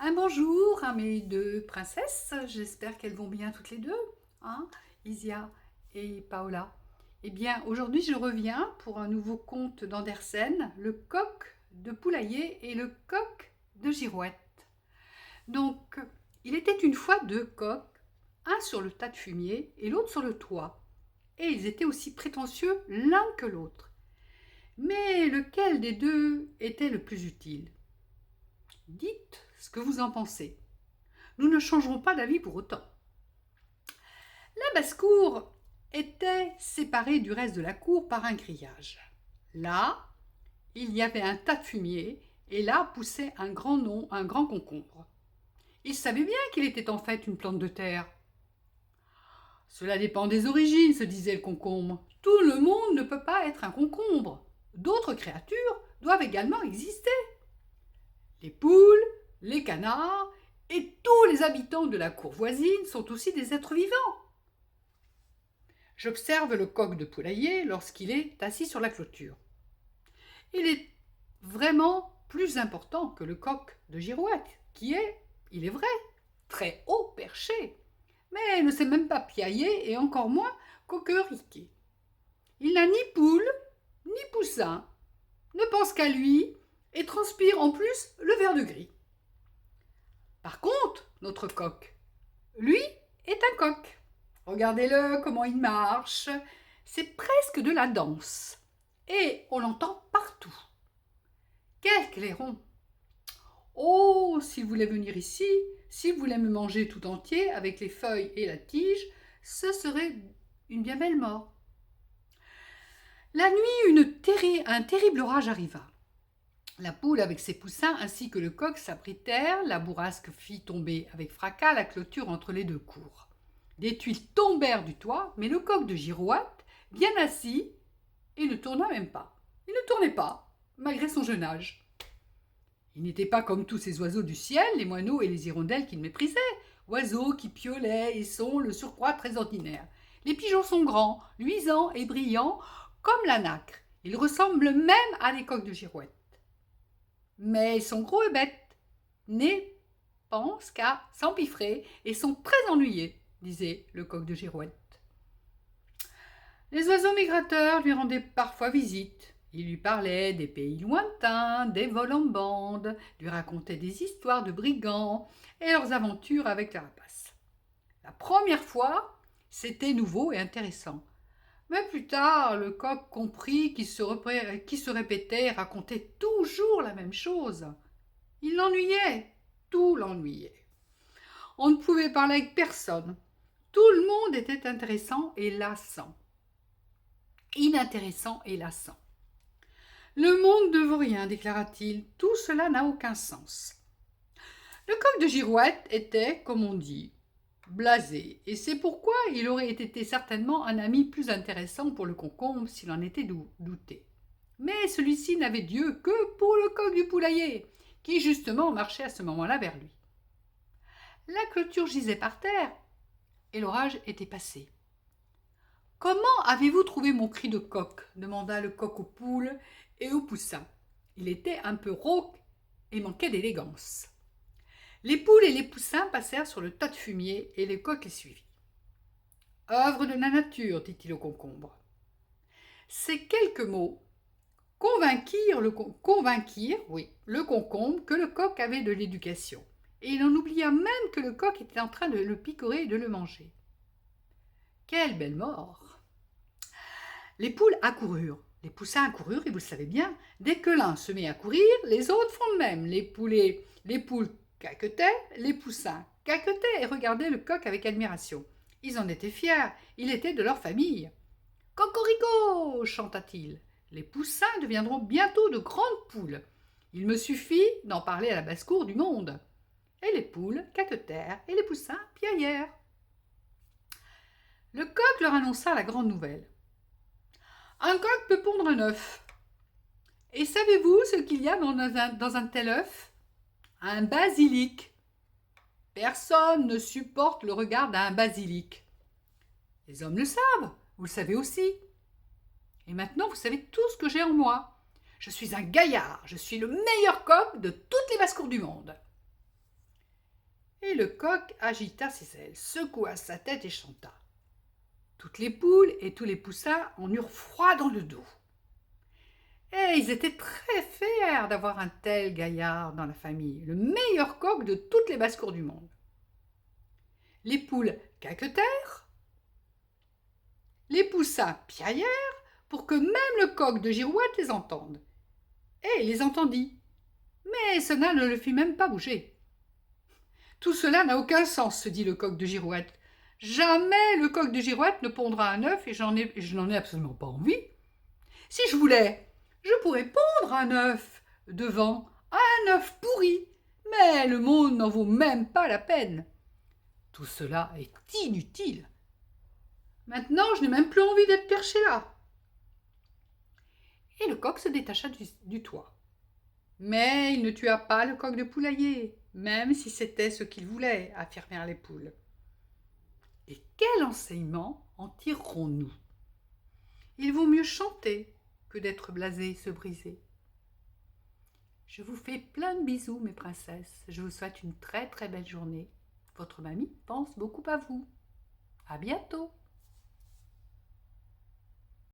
Un bonjour à mes deux princesses, j'espère qu'elles vont bien toutes les deux, Isia et Paola. Eh bien, aujourd'hui je reviens pour un nouveau conte d'Andersen, le coq de poulailler et le coq de girouette. Donc, il était une fois deux coqs, un sur le tas de fumier et l'autre sur le toit. Et ils étaient aussi prétentieux l'un que l'autre. Mais lequel des deux était le plus utile? Dites ce que vous en pensez. Nous ne changerons pas d'avis pour autant. La basse-cour était séparée du reste de la cour par un grillage. Là, il y avait un tas de fumier, et là poussait un grand concombre. Il savait bien qu'il était en fait une plante de terre. Cela dépend des origines, se disait le concombre. Tout le monde ne peut pas être un concombre. D'autres créatures doivent également exister. Les poules, les canards et tous les habitants de la cour voisine sont aussi des êtres vivants. J'observe le coq de poulailler lorsqu'il est assis sur la clôture. Il est vraiment plus important que le coq de girouette, qui est, il est vrai, très haut perché, mais ne sait même pas piailler et encore moins coqueriquer. Il n'a ni poule, ni poussin, ne pense qu'à lui et transpire en plus le vert de gris. Par contre, notre coq, lui, est un coq. Regardez-le, comment il marche. C'est presque de la danse. Et on l'entend partout. Quel clairon! Oh, s'il voulait venir ici, s'il voulait me manger tout entier avec les feuilles et la tige, ce serait une bien belle mort. La nuit, un terrible orage arriva. La poule avec ses poussins ainsi que le coq s'abritèrent, la bourrasque fit tomber avec fracas la clôture entre les deux cours. Des tuiles tombèrent du toit, mais le coq de girouette, bien assis, il ne tourna même pas. Il ne tournait pas, malgré son jeune âge. Il n'était pas comme tous ces oiseaux du ciel, les moineaux et les hirondelles qu'il méprisait, oiseaux qui piaulaient et sont, le surcroît, très ordinaires. Les pigeons sont grands, luisants et brillants, comme la nacre. Ils ressemblent même à des coqs de girouette. Mais ils sont gros et bêtes, nés, pensent qu'à s'empiffrer et sont très ennuyés, disait le coq de girouette. Les oiseaux migrateurs lui rendaient parfois visite. Ils lui parlaient des pays lointains, des vols en bande, lui racontaient des histoires de brigands et leurs aventures avec les rapaces. La première fois, c'était nouveau et intéressant. Mais plus tard, le coq comprit qu'il se répétait et racontait toujours la même chose. Il l'ennuyait, tout l'ennuyait. On ne pouvait parler avec personne. Tout le monde était intéressant et lassant. Inintéressant et lassant. Le monde ne vaut rien, déclara-t-il. Tout cela n'a aucun sens. Le coq de girouette était, comme on dit, blasé, et c'est pourquoi il aurait été certainement un ami plus intéressant pour le concombre s'il en était douté. Mais celui-ci n'avait Dieu que pour le coq du poulailler, qui justement marchait à ce moment-là vers lui. La clôture gisait par terre, et l'orage était passé. « Comment avez-vous trouvé mon cri de coq » demanda le coq aux poules et aux poussins. Il était un peu rauque et manquait d'élégance. Les poules et les poussins passèrent sur le tas de fumier et le coq les suivit. « Œuvre de la nature, dit-il au concombre. » Ces quelques mots convainquirent le concombre que le coq avait de l'éducation, et il en oublia même que le coq était en train de le picorer et de le manger. Quelle belle mort! Les poules accoururent, les poussins accoururent, et vous le savez bien, dès que l'un se met à courir, les autres font de même. Les poules caquetaient, les poussins caquetaient et regardaient le coq avec admiration. Ils en étaient fiers, il était de leur famille. « Cocorico » chanta-t-il. « Les poussins deviendront bientôt de grandes poules. Il me suffit d'en parler à la basse-cour du monde. » Et les poules caquetèrent et les poussins piaillèrent. Le coq leur annonça la grande nouvelle. Un coq peut pondre un œuf. Et savez-vous ce qu'il y a dans un tel œuf? Un basilic. Personne ne supporte le regard d'un basilic. Les hommes le savent, vous le savez aussi. Et maintenant, vous savez tout ce que j'ai en moi. Je suis un gaillard, je suis le meilleur coq de toutes les basses-cours du monde. Et le coq agita ses ailes, secoua sa tête et chanta. Toutes les poules et tous les poussins en eurent froid dans le dos. Et ils étaient très fiers d'avoir un tel gaillard dans la famille, le meilleur coq de toutes les basses-cours du monde. Les poules caquetèrent, les poussins piaillèrent pour que même le coq de Girouette les entende. Et il les entendit, mais cela ne le fit même pas bouger. Tout cela n'a aucun sens, se dit le coq de Girouette. Jamais le coq de Girouette ne pondra un œuf et je n'en ai absolument pas envie. Si je voulais, je pourrais pondre un œuf devant, un œuf pourri, mais le monde n'en vaut même pas la peine. Tout cela est inutile. Maintenant, je n'ai même plus envie d'être perché là. Et le coq se détacha du toit. Mais il ne tua pas le coq de poulailler, même si c'était ce qu'il voulait, affirmèrent les poules. Et quel enseignement en tirerons-nous? Il vaut mieux chanter que d'être blasé et se briser. Je vous fais plein de bisous, mes princesses. Je vous souhaite une très très belle journée. Votre mamie pense beaucoup à vous. À bientôt.